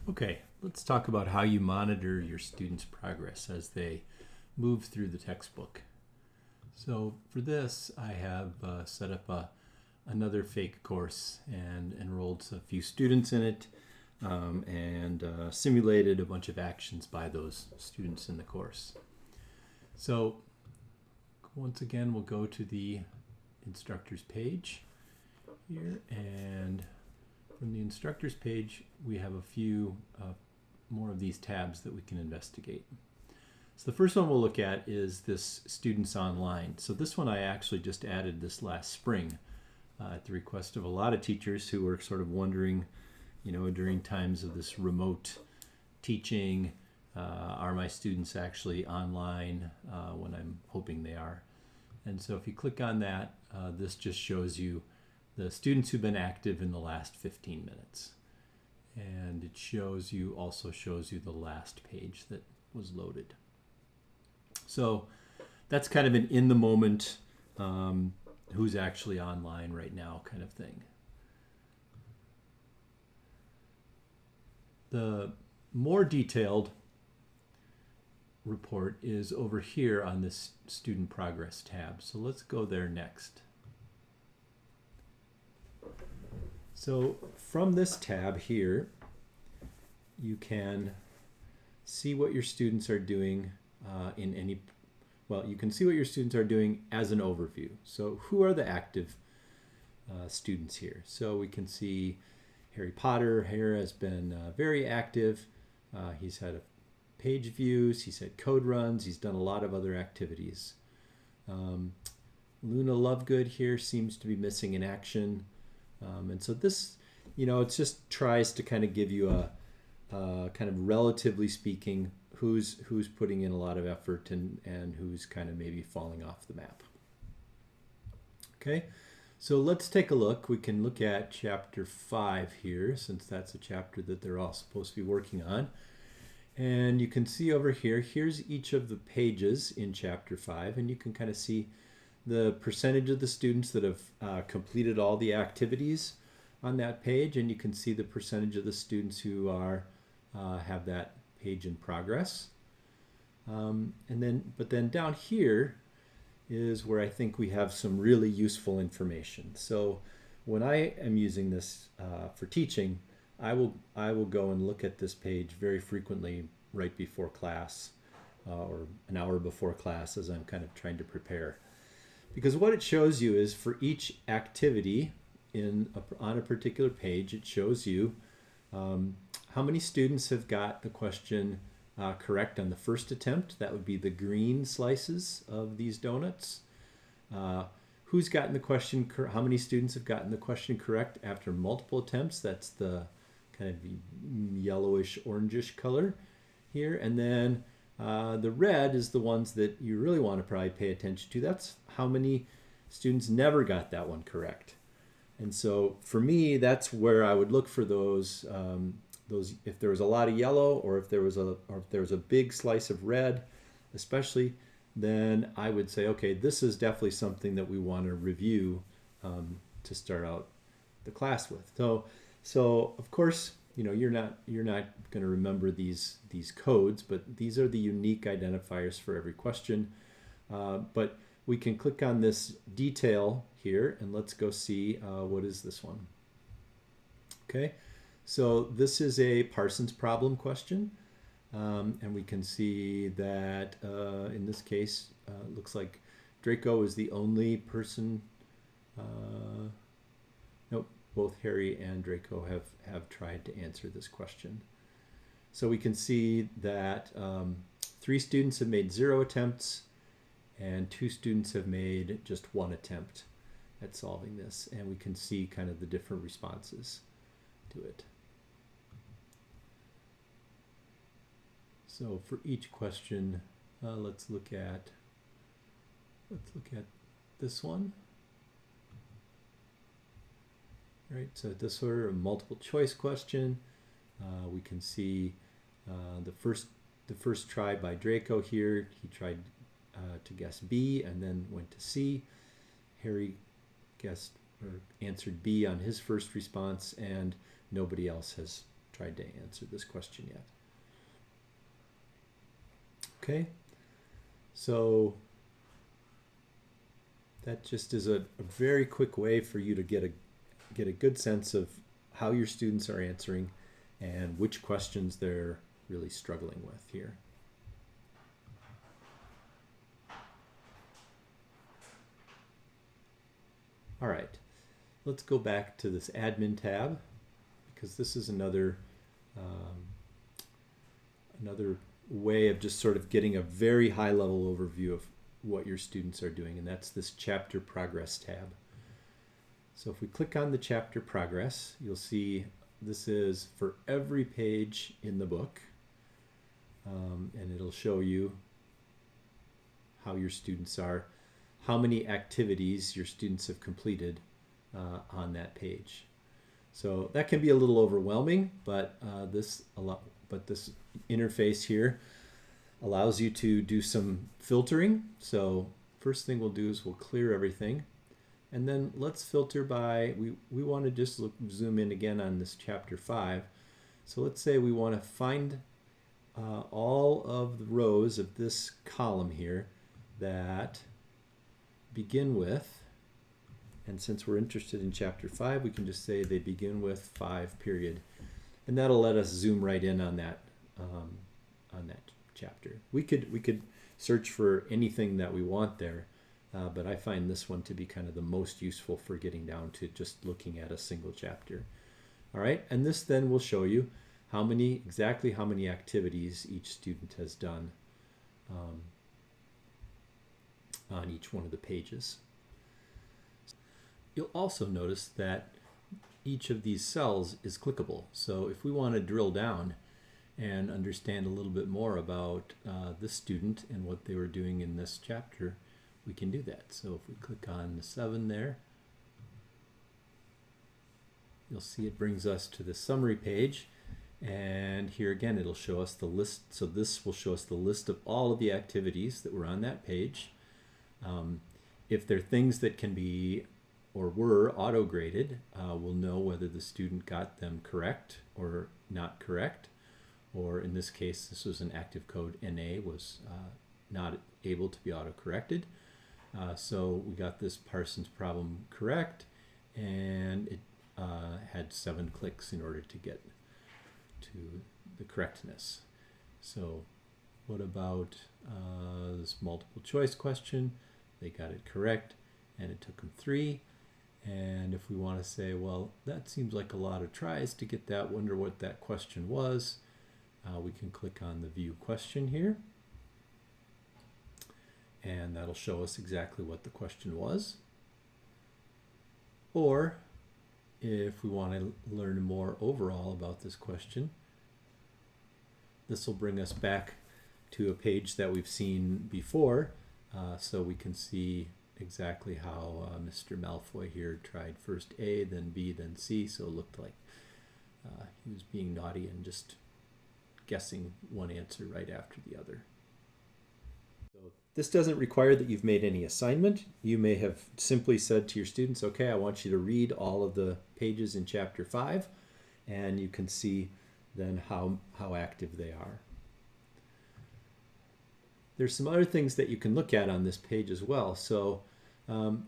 Okay, let's talk about how you monitor your students' progress as they move through the textbook. So for this, I have set up another fake course and enrolled a few students in it and simulated a bunch of actions by those students in the course. So once again, we'll go to the instructors page here, and from the instructors page, we have a few more of these tabs that we can investigate. So the first one we'll look at is this Students Online. So this one I actually just added this last spring at the request of a lot of teachers who were sort of wondering, during times of this remote teaching, are my students actually online when I'm hoping they are? And so if you click on that, this just shows you the students who've been active in the last 15 minutes. And it also shows you the last page that was loaded. So that's kind of an in the moment, who's actually online right now kind of thing. The more detailed report is over here on this Student Progress tab. So let's go there next. So from this tab here, you can see what your students are doing you can see what your students are doing as an overview. So who are the active students here? So we can see Harry Potter here has been very active. He's had page views, he's had code runs, he's done a lot of other activities. Luna Lovegood here seems to be missing in action. And so this, it just tries to kind of give you a kind of relatively speaking who's putting in a lot of effort and who's kind of maybe falling off the map. Okay, so let's take a look. We can look at chapter 5 here, since that's a chapter that they're all supposed to be working on. And you can see over here, here's each of the pages in chapter 5, and you can kind of see the percentage of the students that have completed all the activities on that page, and you can see the percentage of the students who have that page in progress. But then down here is where I think we have some really useful information. So when I am using this for teaching, I will go and look at this page very frequently right before class or an hour before class as I'm kind of trying to prepare. Because what it shows you is for each activity on a particular page, it shows you how many students have got the question correct on the first attempt. That would be the green slices of these donuts. Who's gotten the question, how many students have gotten the question correct after multiple attempts? That's the kind of yellowish, orangish color here. And then the red is the ones that you really want to probably pay attention to. That's how many students never got that one correct. And so for me, that's where I would look for those if there was a lot of yellow, or if there was a big slice of red, especially, then I would say, okay, this is definitely something that we want to review to start out the class with. So of course, you're not going to remember these codes, but these are the unique identifiers for every question. But we can click on this detail here, and let's go see what is this one. Okay, so this is a Parsons problem question, and we can see that in this case, it looks like Draco is the only person. Nope, both Harry and Draco have tried to answer this question. So we can see that 3 students have made 0 attempts, and 2 students have made just 1 attempt at solving this, and we can see kind of the different responses to it. So for each question, let's look at this one. All right, so this were a multiple choice question. We can see the first try by Draco here. He tried to guess B and then went to C. Harry guessed or answered B on his first response, and nobody else has tried to answer this question yet. Okay, so that just is a very quick way for you to get a good sense of how your students are answering and which questions they're really struggling with here. All right, let's go back to this admin tab, because this is another way of just sort of getting a very high level overview of what your students are doing, and that's this chapter progress tab. So if we click on the chapter progress, you'll see this is for every page in the book, and it'll show you how your students are, how many activities your students have completed on that page. So that can be a little overwhelming, but this interface here allows you to do some filtering. So first thing we'll do is we'll clear everything, and then let's filter by, we want to just zoom in again on this chapter 5. So let's say we want to find all of the rows of this column here that begin with, and since we're interested in chapter 5, we can just say they begin with 5 period, and that'll let us zoom right in on that chapter. We could search for anything that we want there, but I find this one to be kind of the most useful for getting down to just looking at a single chapter. All right, and this then will show you exactly how many activities each student has done on each one of the pages. You'll also notice that each of these cells is clickable. So if we want to drill down and understand a little bit more about this student and what they were doing in this chapter, we can do that. So if we click on the 7 there, you'll see it brings us to the summary page, and here again it'll show us the list. So this will show us the list of all of the activities that were on that page. If there are things that can be or were auto-graded, we'll know whether the student got them correct or not correct. Or in this case, this was an active code NA, was not able to be auto-corrected. So we got this Parsons problem correct, and it had 7 clicks in order to get to the correctness. So what about this multiple choice question? They got it correct, and it took them 3. And if we want to say, well, that seems like a lot of tries to get that, wonder what that question was, we can click on the view question here, and that'll show us exactly what the question was. Or if we want to learn more overall about this question, this will bring us back to a page that we've seen before, so we can see exactly how Mr. Malfoy here tried first A, then B, then C, so it looked like he was being naughty and just guessing one answer right after the other. So this doesn't require that you've made any assignment. You may have simply said to your students, okay, I want you to read all of the pages in chapter 5, and you can see then how active they are. There's some other things that you can look at on this page as well. So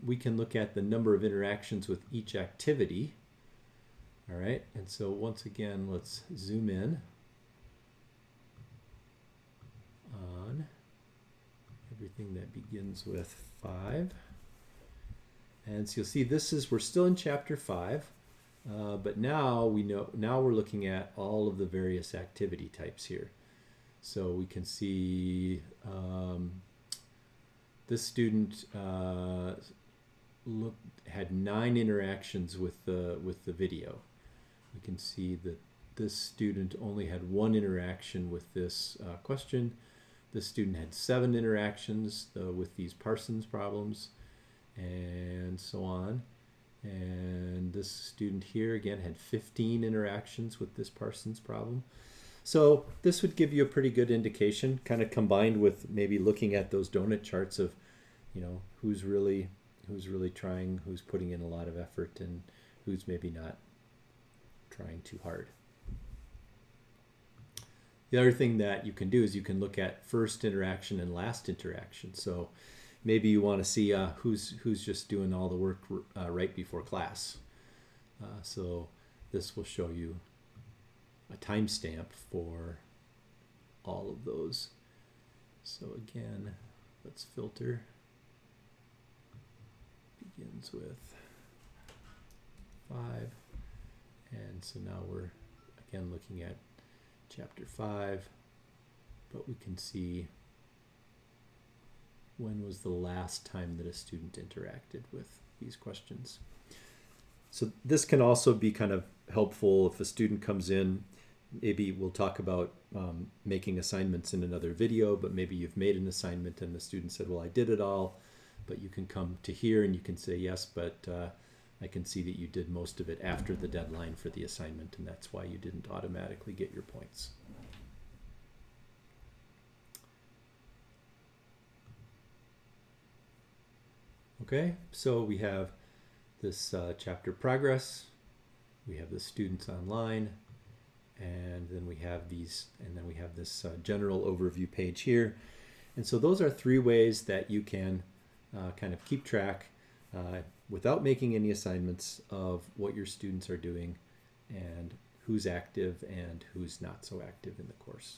we can look at the number of interactions with each activity. All right, and so once again, let's zoom in on everything that begins with 5. And so you'll see we're still in chapter 5, but now we're looking at all of the various activity types here. So we can see this student had 9 interactions with the video. We can see that this student only had 1 interaction with this question. This student had 7 interactions with these Parsons problems, and so on. And this student here again had 15 interactions with this Parsons problem. So this would give you a pretty good indication, kind of combined with maybe looking at those donut charts of, who's really trying, who's putting in a lot of effort, and who's maybe not trying too hard. The other thing that you can do is you can look at first interaction and last interaction. So maybe you want to see who's just doing all the work right before class. So this will show you a timestamp for all of those. So again, let's filter. Begins with 5. And so now we're again looking at chapter 5, but we can see when was the last time that a student interacted with these questions. So this can also be kind of helpful if a student comes in. Maybe we'll talk about making assignments in another video, but maybe you've made an assignment and the student said, well, I did it all, but you can come to here and you can say, yes, but I can see that you did most of it after the deadline for the assignment, and that's why you didn't automatically get your points. Okay, so we have this chapter progress, we have the students online, and then we have these, and then we have this general overview page here. And so those are 3 ways that you can kind of keep track without making any assignments of what your students are doing and who's active and who's not so active in the course.